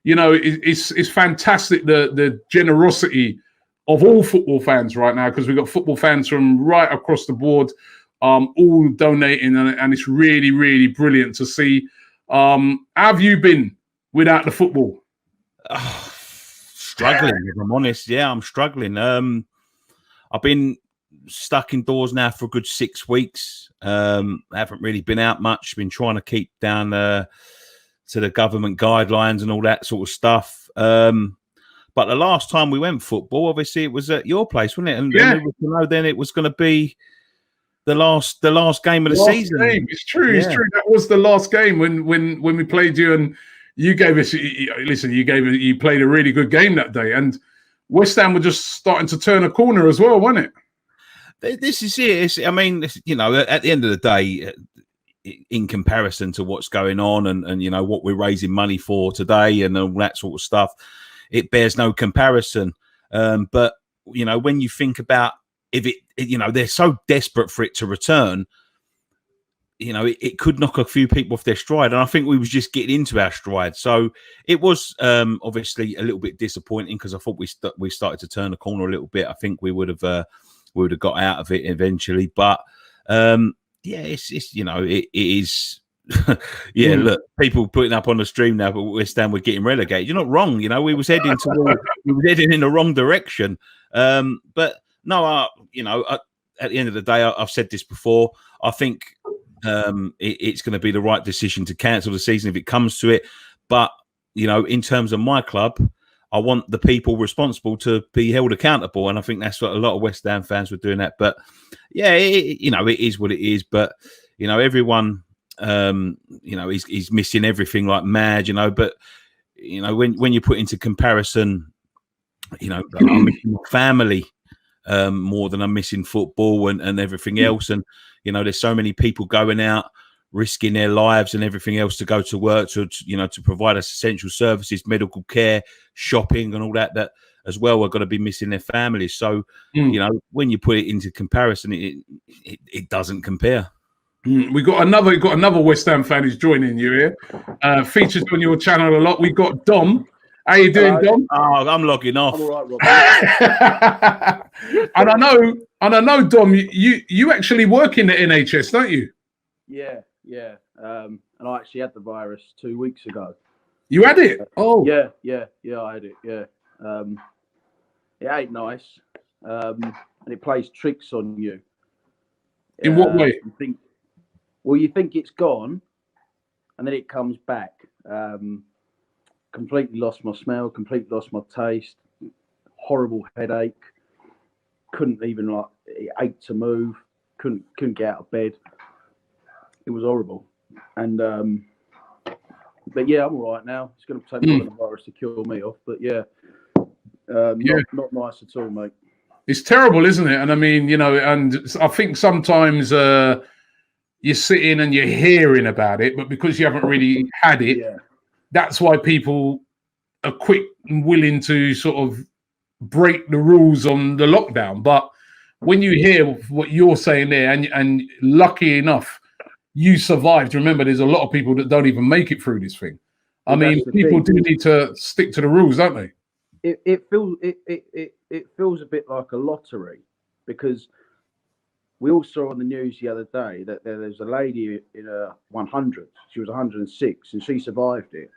you know, it's fantastic, the generosity of all football fans right now, because we've got football fans from right across the board, all donating, and it's really, really brilliant to see. How have you been without the football? Struggling, if I'm honest. Yeah, I'm struggling. I've been stuck indoors now for a good 6 weeks. I haven't really been out much. Been trying to keep down to the government guidelines and all that sort of stuff. But the last time we went football, obviously, it was at your place, wasn't it? And then it was going to be the last game of the season. Game. It's true. It's true. That was the last game when we played you, and you gave us. Listen, you played a really good game that day, and West Ham were just starting to turn a corner as well, wasn't it? This is it. I mean, you know, at the end of the day, in comparison to what's going on and you know what we're raising money for today and all that sort of stuff, it bears no comparison. But you know, when you think about if you know, they're so desperate for it to return, you know, it could knock a few people off their stride, and I think we was just getting into our stride. So it was obviously a little bit disappointing, because I thought we started to turn the corner a little bit. I think we would have got out of it eventually, but it's you know, it is. Yeah, look, people putting up on the stream now, but West Ham were getting relegated. You're not wrong, you know. We was heading in the wrong direction. But no, you know, at the end of the day, I've said this before. I think it's going to be the right decision to cancel the season if it comes to it. But you know, in terms of my club, I want the people responsible to be held accountable, and I think that's what a lot of West Ham fans were doing that. But yeah, you know, it is what it is. But you know, everyone. You know, he's missing everything like mad, you know, but you know, when you put into comparison, you know, I'm missing my family more than I'm missing football and everything else. And you know, there's so many people going out, risking their lives and everything else to go to work, to you know, to provide us essential services, medical care, shopping and all that as well are going to be missing their families. So you know, when you put it into comparison, it doesn't compare. We got another West Ham fan who's joining you here. Features on your channel a lot. We got Dom. How you doing, Dom? Oh, I'm logging off. I'm all right, Rob. and I know, Dom. You actually work in the NHS, don't you? Yeah. And I actually had the virus 2 weeks ago. You had it? Oh. Yeah. I had it. Yeah. It ain't nice, and it plays tricks on you. In what way? You think it's gone, and then it comes back. Completely lost my smell, completely lost my taste, horrible headache. Couldn't even it ached to move. Couldn't get out of bed. It was horrible. And but yeah, I'm all right now. It's going to take more than a virus to kill me off. But yeah, not nice at all, mate. It's terrible, isn't it? And I mean, you know, and I think sometimes. You're sitting and you're hearing about it, but because you haven't really had it, that's why people are quick and willing to sort of break the rules on the lockdown. But when you hear what you're saying there, and lucky enough, you survived. Remember, there's a lot of people that don't even make it through this thing. I mean, people do need to stick to the rules, don't they? It feels a bit like a lottery, because we all saw on the news the other day that there's a lady in her 100. She was 106 and she survived it.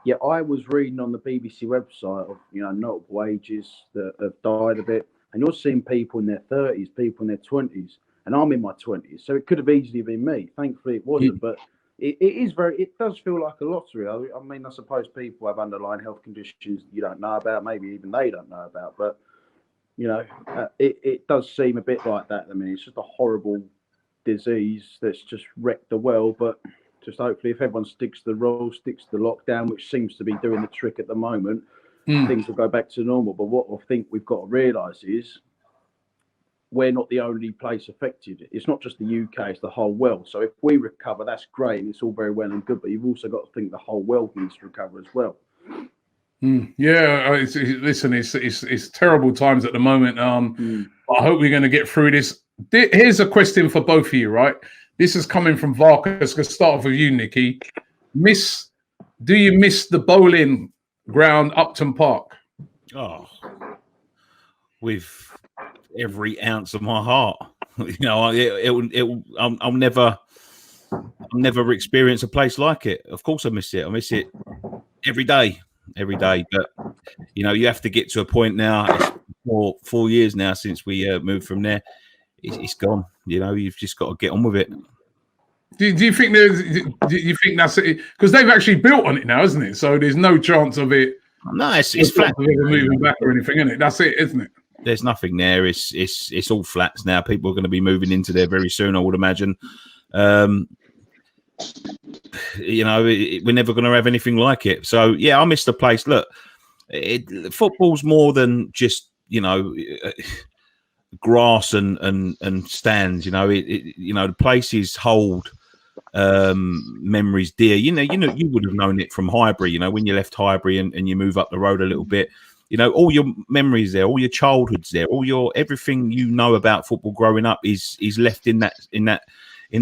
Yet I was reading on the BBC website of, you know, notable ages that have died of it. And you're seeing people in their 30s, people in their 20s, and I'm in my 20s. So it could have easily been me. Thankfully it wasn't. But it does feel like a lottery. I mean, I suppose people have underlying health conditions you don't know about, maybe even they don't know about. But you know, it does seem a bit like that. I mean, it's just a horrible disease that's just wrecked the world. But just hopefully, if everyone sticks to the rules, sticks to the lockdown, which seems to be doing the trick at the moment, things will go back to normal. But what I think we've got to realise is we're not the only place affected. It's not just the UK, it's the whole world. So if we recover, that's great, and it's all very well and good. But you've also got to think the whole world needs to recover as well. Yeah, listen, it's terrible times at the moment. I hope we're going to get through this. Here's a question for both of you, right? This is coming from Varkas. Let's start off with you, Nicky. Do you miss the bowling ground, Upton Park? Oh, with every ounce of my heart. You know, I'll never experience a place like it. Of course, I miss it. I miss it every day. But you know, you have to get to a point now. It's 4 years now since we moved from there. It's gone. You know, you've just got to get on with it. Do you think that's it? Because they've actually built on it now, isn't it? So there's no chance of it. No, it's flat. Of it moving back or anything, isn't it? That's it, isn't it? There's nothing there. It's all flats now. People are going to be moving into there very soon, I would imagine. You know, we're never going to have anything like it. So yeah, I miss the place. Look, football's more than just, you know, grass and stands. You know, you know, the places hold memories dear. You know, you would have known it from Highbury. You know, when you left Highbury and you move up the road a little bit. You know, all your memories there, all your childhoods there, everything you know about football growing up is left in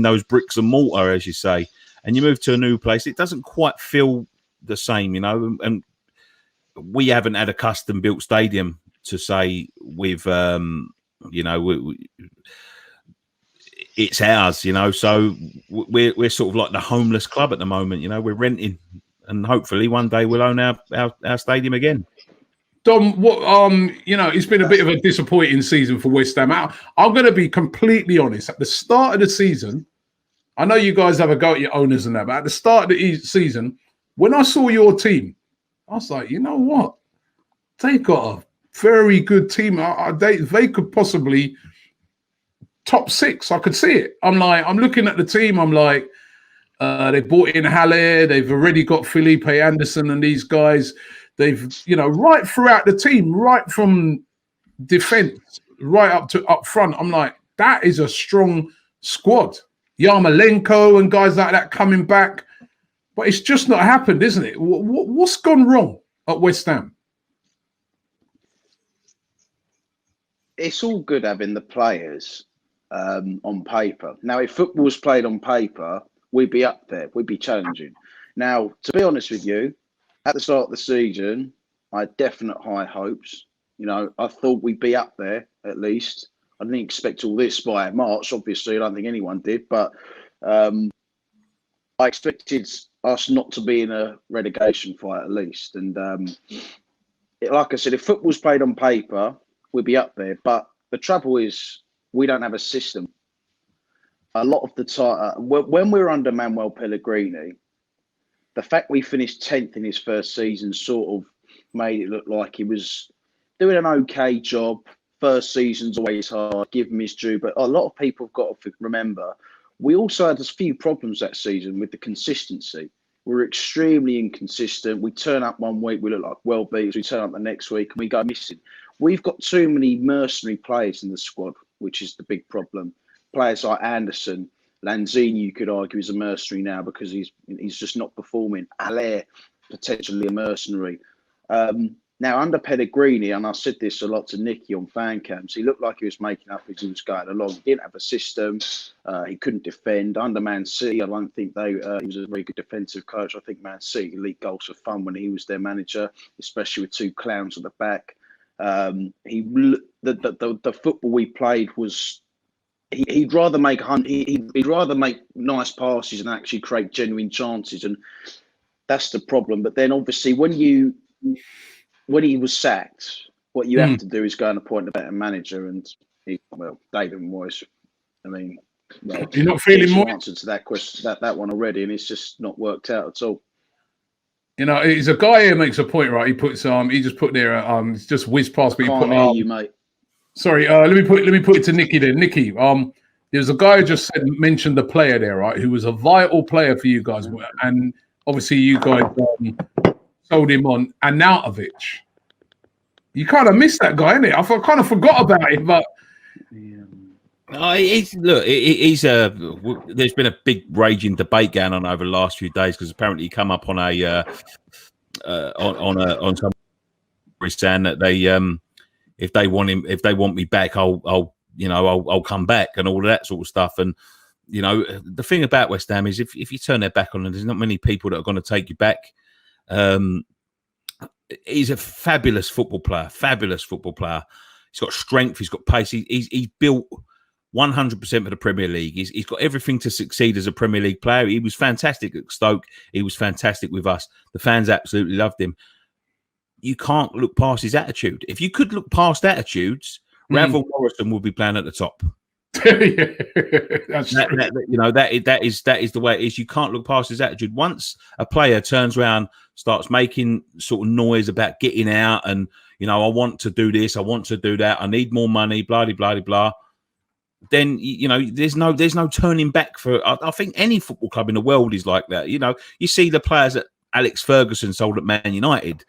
those bricks and mortar, as you say. And you move to a new place, it doesn't quite feel the same, you know. And we haven't had a custom built stadium to say with, you know, it's ours, you know. So we're sort of like the homeless club at the moment, you know. We're renting, and hopefully one day we'll own our stadium again. Dom, you know, it's been a bit of a disappointing season for West Ham. I'm going to be completely honest. At the start of the season, I know you guys have a go at your owners and that, but at the start of the season, when I saw your team, I was like, you know what? They've got a very good team. They could possibly top 6. I could see it. I'm looking at the team. I'm like, they brought in Halle. They've already got Felipe Anderson and these guys. They've, you know, right throughout the team, right from defense, right up front. I'm like, that is a strong squad. Yarmolenko and guys like that coming back. But it's just not happened, isn't it? What's gone wrong at West Ham? It's all good having the players on paper. Now, if football was played on paper, we'd be up there. We'd be challenging. Now, to be honest with you, at the start of the season, I had definite high hopes. You know, I thought we'd be up there at least. I didn't expect all this by March, obviously. I don't think anyone did. But I expected us not to be in a relegation fight at least. And like I said, if football's played on paper, we'd be up there. But the trouble is we don't have a system. A lot of the time, when we were under Manuel Pellegrini, the fact we finished 10th in his first season sort of made it look like he was doing an okay job. First season's always hard, give him his due. But a lot of people have got to remember, we also had a few problems that season with the consistency. We were extremely inconsistent. We turn up one week, we look like well beats. We turn up the next week and we go missing. We've got too many mercenary players in the squad, which is the big problem. Players like Anderson, Lanzini, you could argue, is a mercenary now because he's just not performing. Haller, potentially a mercenary. Now, under Pellegrini, and I said this a lot to Nicky on fan camps, he looked like he was making up as he was going along. He didn't have a system. He couldn't defend. Under Man City, I don't think he was a very good defensive coach. I think Man City leaked goals for fun when he was their manager, especially with 2 clowns at the back. The football we played was... He'd rather make nice passes and actually create genuine chances, and that's the problem. But then, obviously, when he was sacked, what you have to do is go and appoint a better manager. And David Moyes. I mean, you're not feeling more answer to that question, that one already, and it's just not worked out at all. You know, he's a guy who makes a point, right? He puts he just put there it's just whiz past me. Can't hear you, mate. Sorry, let me put it to Nicky there. Nicky, there's a guy who just mentioned the player there, right? Who was a vital player for you guys, and obviously you guys sold him on. Arnautovic. You kind of missed that guy, innit? I kind of forgot about him, but there's been a big raging debate going on over the last few days because apparently he come up on on some saying that they if they want me back, I'll come back and all of that sort of stuff. And you know, the thing about West Ham is if you turn their back on them, there's not many people that are going to take you back. he's a fabulous football player. Fabulous football player. He's got strength. He's got pace. He's built 100% for the Premier League. He's got everything to succeed as a Premier League player. He was fantastic at Stoke. He was fantastic with us. The fans absolutely loved him. You can't look past his attitude. If you could look past attitudes, Ravel Morrison would be playing at the top. That's that is the way it is. You can't look past his attitude. Once a player turns around, starts making sort of noise about getting out, and I want to do this, I want to do that, I need more money, blah blah blah blah. Then there's no turning back for. I think any football club in the world is like that. You see the players that Alex Ferguson sold at Man United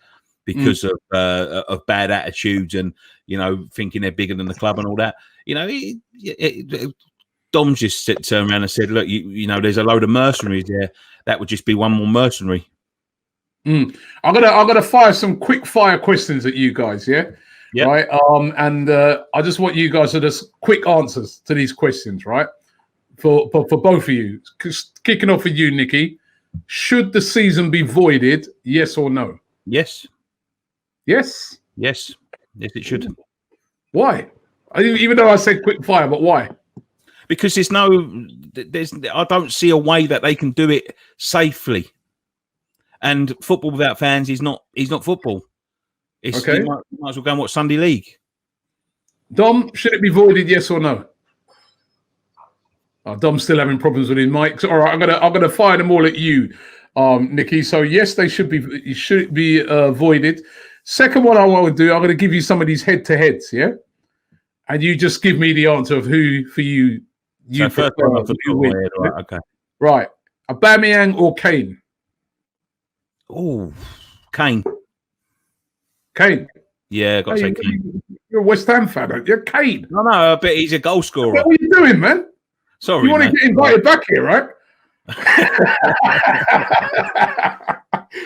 because of bad attitudes and thinking they're bigger than the club and all that. Dom just turned around and said, "Look, there's a load of mercenaries there. That would just be one more mercenary." I'm gonna fire some quick fire questions at you guys. Yeah. Right. And I just want you guys to just quick answers to these questions, right? For both of you. Kicking off with you, Nicky. Should the season be voided? Yes or no? Yes. Yes. Yes. Yes, it should. Why? Even though I said quick fire, but why? Because I don't see a way that they can do it safely. And football without fans is not football. Okay. You might as well go and watch Sunday League. Dom, should it be voided? Yes or no? Oh, Dom's still having problems with his mic. So, all right, I'm gonna fire them all at you, Nicky. So yes, they should be voided. Second one I want to do, I'm going to give you some of these head-to-heads, yeah, and you just give me the answer of who for you So prefer. first one off the top of my head, right? Okay. Right, Aubameyang or Kane? Oh, Kane. Kane. Yeah, got to say Kane. You're a West Ham fan, aren't you? Kane. No, but he's a goal scorer. What are you doing, man? Sorry, you want to get invited back here, right?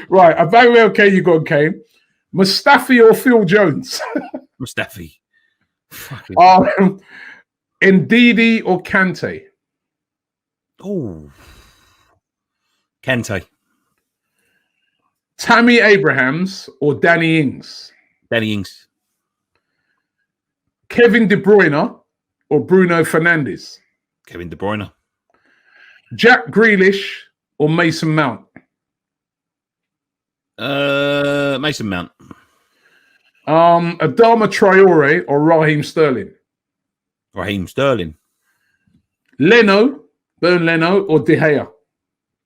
Right, Aubameyang, okay, you got Kane. Mustafi or Phil Jones? Mustafi. Ndidi or Kante? Oh, Kante. Tammy Abrahams or Danny Ings? Danny Ings. Kevin De Bruyne or Bruno Fernandes? Kevin De Bruyne. Jack Grealish or Mason Mount? Mason Mount. Adama Traore or Raheem Sterling? Raheem Sterling. Leno, Bern Leno or De Gea?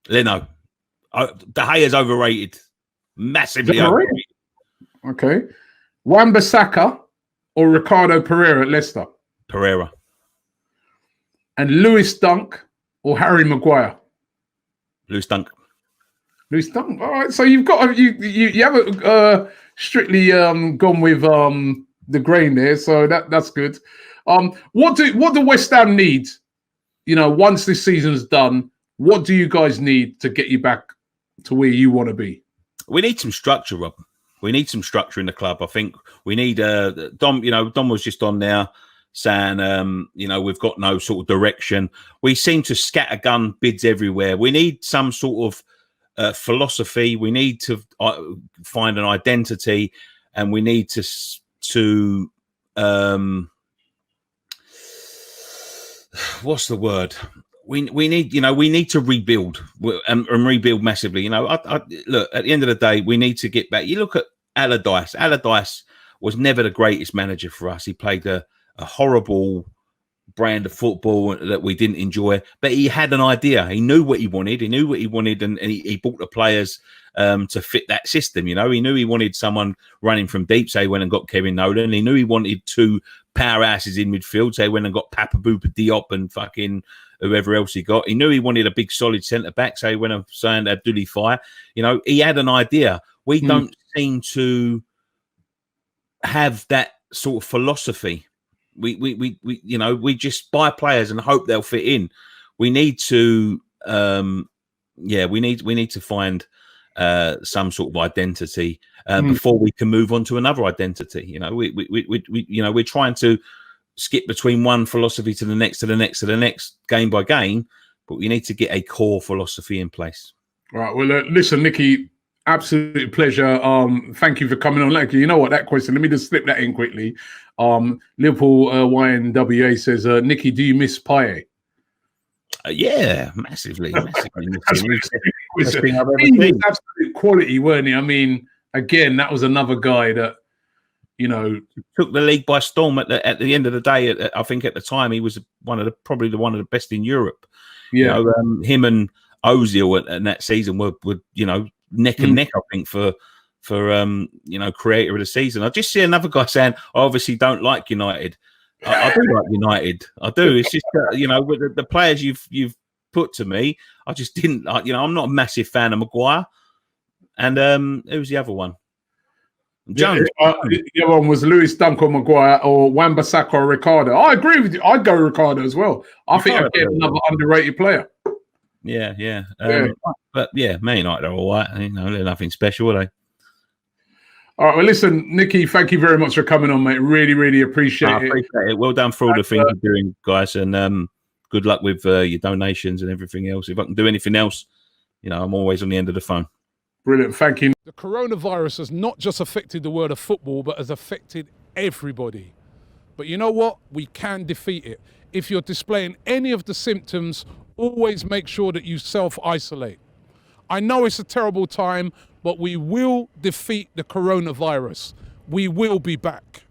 Leno. De Gea's overrated. Massively overrated. Okay. Wan-Bissaka or Ricardo Pereira at Leicester? Pereira. And Lewis Dunk or Harry Maguire? Lewis Dunk. Lewis Dunk. All right. So you've got you haven't strictly gone with the grain there. So that's good. What do West Ham need? Once this season's done, what do you guys need to get you back to where you want to be? We need some structure, Rob. We need some structure in the club. I think we need Dom. Dom was just on there saying, we've got no sort of direction. We seem to scattergun bids everywhere. We need some sort of philosophy. We need to find an identity, and we need to what's the word? We need to rebuild and rebuild massively. Look, at the end of the day, we need to get back. You look at Allardyce. Allardyce was never the greatest manager for us. He played a horrible brand of football that we didn't enjoy, but he had an idea. He knew what he wanted. And he bought the players to fit that system. He knew he wanted someone running from deep, so he went and got Kevin Nolan. He knew he wanted two powerhouses in midfield, so he went and got Papa Bouba Diop and fucking whoever else he got. He knew he wanted a big solid centre back, so he went and signed Abdoulaye Faye. He had an idea. We don't seem to have that sort of philosophy. We just buy players and hope they'll fit in. We need to we need to find some sort of identity before we can move on to another identity. We're trying to skip between one philosophy to the next, to the next, to the next, game by game, but we need to get a core philosophy in place. Right. Well, listen, Nicky, Absolute pleasure. Thank you for coming on. Like, you know what, that question, let me just slip that in quickly. Liverpool YNWA says, Nicky, do you miss Payet? Yeah, massively. He was absolute quality, weren't he? I mean, again, that was another guy that, you know, took the league by storm at the end of the day. I think at the time he was probably one of the best in Europe. Yeah, you know, him and Ozil in that season were you know, neck and neck. I think for you know, creator of the season. I just see another guy saying, I obviously don't like United. I do like United. I do. It's just you know, with the players you've put to me, I just didn't like. You know, I'm not a massive fan of Maguire. And who was the other one? Jones. The other one was Lewis, Duncan, Maguire, or Wan-Bissaka or Ricardo. I agree with you. I'd go Ricardo as well. I think I'd get another underrated player. Yeah. But yeah, Man United are all right. You know, they're nothing special, are they? All right, well, listen, Nicky, thank you very much for coming on, mate. Really, really appreciate it. I appreciate it. Well done for all the things you're doing, guys, and good luck with your donations and everything else. If I can do anything else, you know, I'm always on the end of the phone. Brilliant, thank you. The coronavirus has not just affected the world of football, but has affected everybody. But you know what? We can defeat it. If you're displaying any of the symptoms, always make sure that you self-isolate. I know it's a terrible time, but we will defeat the coronavirus. We will be back.